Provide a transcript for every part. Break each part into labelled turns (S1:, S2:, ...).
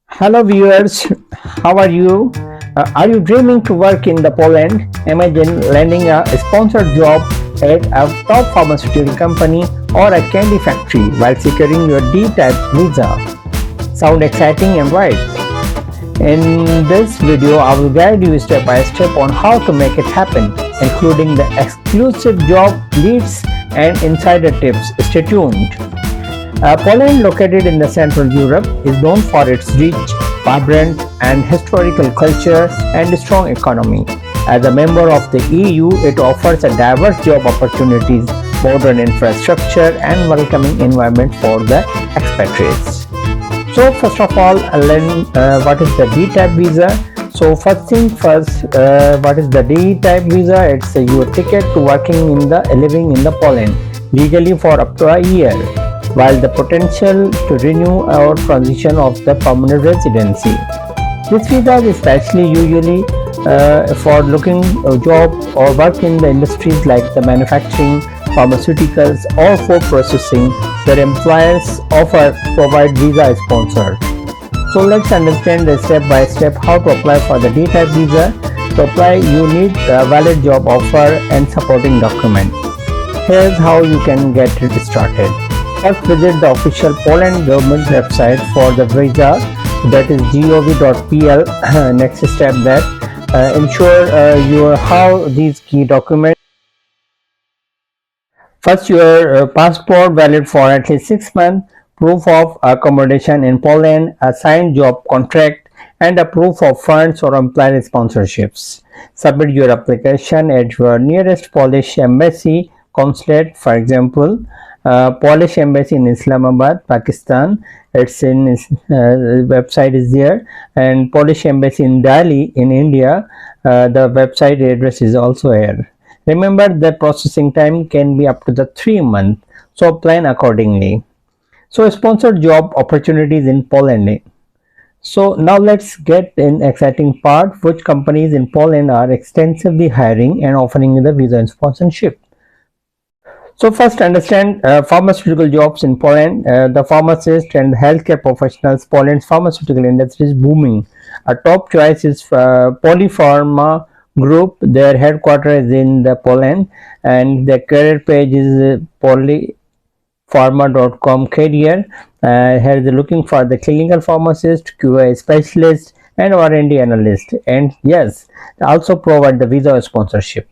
S1: Hello viewers, how are you? Are you dreaming to work in the Poland? Imagine landing a sponsored job at a top pharmaceutical company or a candy factory while securing your D-type visa. Sound exciting and right? In this video, I will guide you step by step on how to make it happen, including the exclusive job leads and insider tips. Stay tuned. Poland, located in the Central Europe, is known for its rich, vibrant, and historical culture and strong economy. As a member of the EU, it offers a diverse job opportunities, modern infrastructure, and welcoming environment for the expatriates. So, first of all, learn what is the D-type visa. So, first thing first, what is the D-type visa? It's your ticket to living in the Poland legally for up to a year, while the potential to renew or transition of the permanent residency. This visa is especially usually for looking a job or work in the industries like the manufacturing, pharmaceuticals, or food processing, where employers provide visa sponsor. So let's understand the step by step how to apply for the D-type visa. To apply, you need a valid job offer and supporting document. Here's how you can get it started. First, visit the official Poland government website for the visa, that is gov.pl. Next step, that ensure how these key documents. First, your passport valid for at least 6 months, proof of accommodation in Poland, a signed job contract, and a proof of funds or employer sponsorships. Submit your application at your nearest Polish embassy, consulate, for example. Polish embassy in Islamabad, Pakistan. Its website is there, and Polish embassy in Delhi in India. The website address is also here. Remember that processing time can be up to the 3 months, so plan accordingly. So sponsored job opportunities in Poland. So now let's get in exciting part, which companies in Poland are extensively hiring and offering the visa and sponsorship. So first, understand pharmaceutical jobs in Poland. The pharmacist and healthcare professionals. Poland's pharmaceutical industry is booming. A top choice is Polpharma Group. Their headquarters is in Poland, and their career page is Polpharma.com career. Here they're looking for the clinical pharmacist, QA specialist, and R&D analyst. And yes, they also provide the visa sponsorship.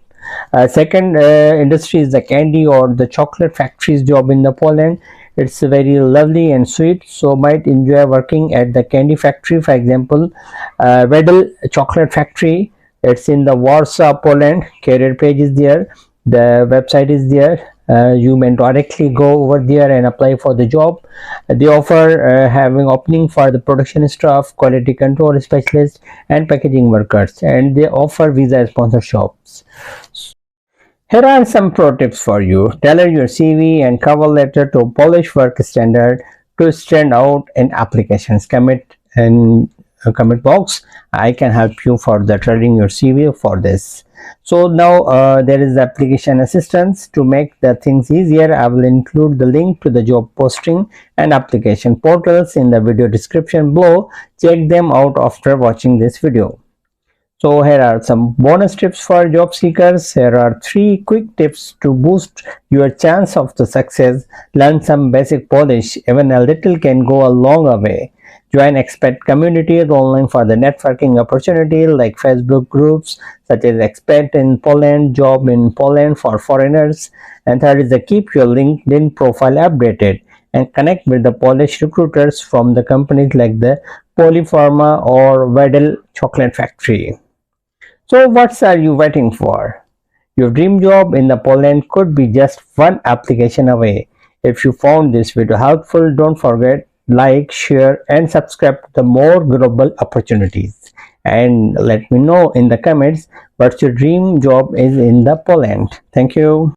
S1: Second industry is the candy or the chocolate factories job in the Poland. It's very lovely and sweet, so might enjoy working at the candy factory. For example, Wedel Chocolate Factory. It's in the Warsaw, Poland. Career page is there. The website is there. You may directly go over there and apply for the job. They offer having opening for the production staff, quality control specialist, and packaging workers, and they offer visa sponsorships. Here are some pro tips for you. Tailor your CV and cover letter to Polish work standard to stand out in applications. Comment in comment box. I can help you for the tailoring your CV for this. So now there is application assistance. To make the things easier, I will include the link to the job posting and application portals in the video description below. Check them out after watching this video. So here are some bonus tips for job seekers. Here are 3 quick tips to boost your chance of the success. Learn some basic Polish. Even a little can go a long way. Join expat communities online for the networking opportunity like Facebook groups such as Expat in Poland, Job in Poland for foreigners. And third is to keep your LinkedIn profile updated and connect with the Polish recruiters from the companies like the Polpharma or Wedel Chocolate Factory. So what are you waiting for? Your dream job in the Poland could be just one application away. If you found this video helpful, don't forget like, share, and subscribe to the more global opportunities. And let me know in the comments what your dream job is in the Poland. Thank you.